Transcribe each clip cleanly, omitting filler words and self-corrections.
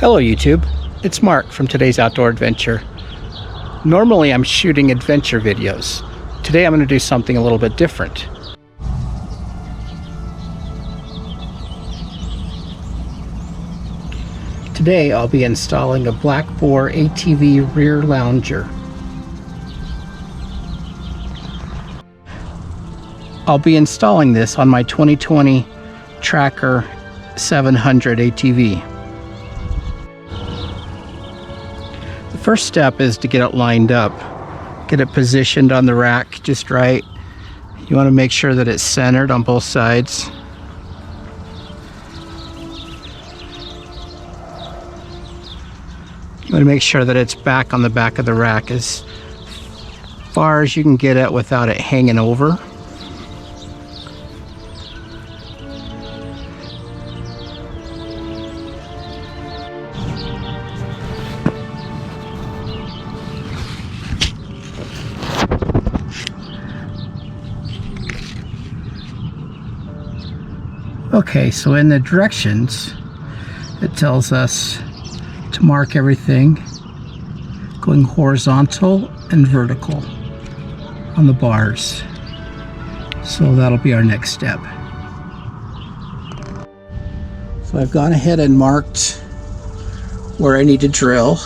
Hello YouTube, it's Mark from Today's Outdoor Adventure. Normally I'm shooting adventure videos. Today I'm going to do something a little bit different. Today I'll be installing a Black Boar ATV rear lounger. I'll be installing this on my 2020 Tracker 700 ATV. The first step is to get it lined up, get it positioned on the rack just right. You want to make sure that it's centered on both sides. You want to make sure that it's back on the back of the rack as far as you can get it without it hanging over. Okay, so in the directions, it tells us to mark everything going horizontal and vertical on the bars. So that'll be our next step. So I've gone ahead and marked where I need to drill.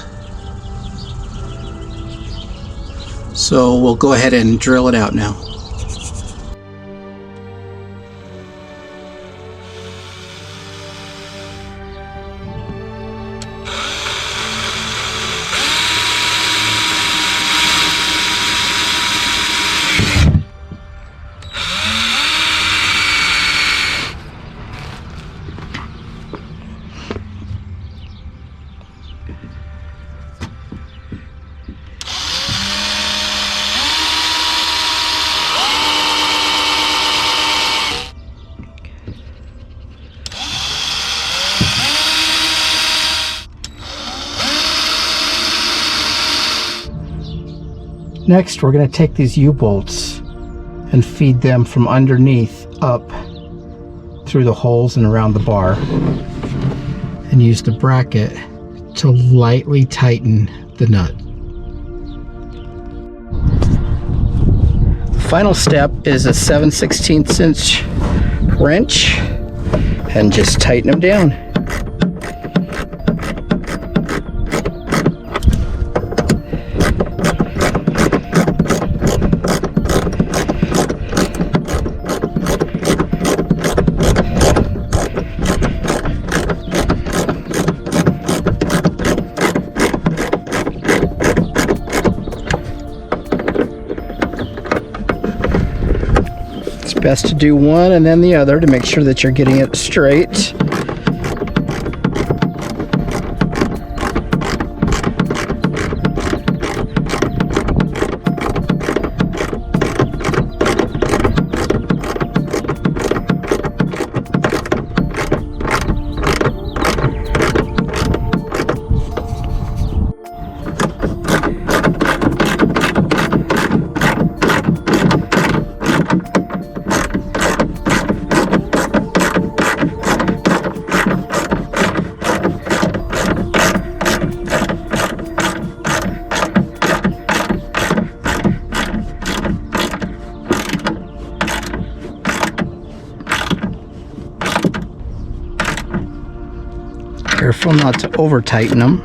So we'll go ahead and drill it out now. Next, we're going to take these U-bolts and feed them from underneath up through the holes and around the bar, and use the bracket to lightly tighten the nut. The final step is a 7/16 inch wrench, and just tighten them down. Best to do one and then the other to make sure that you're getting it straight. Careful not to over tighten them.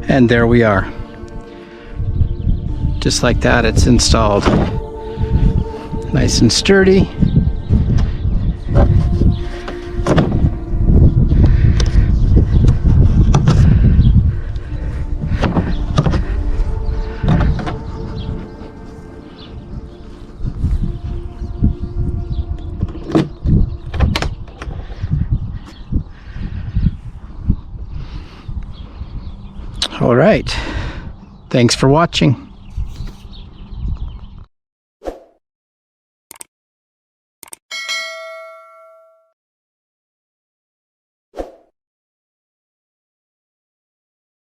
And there we are. Just like that, it's installed. Nice and sturdy. All right. Thanks for watching.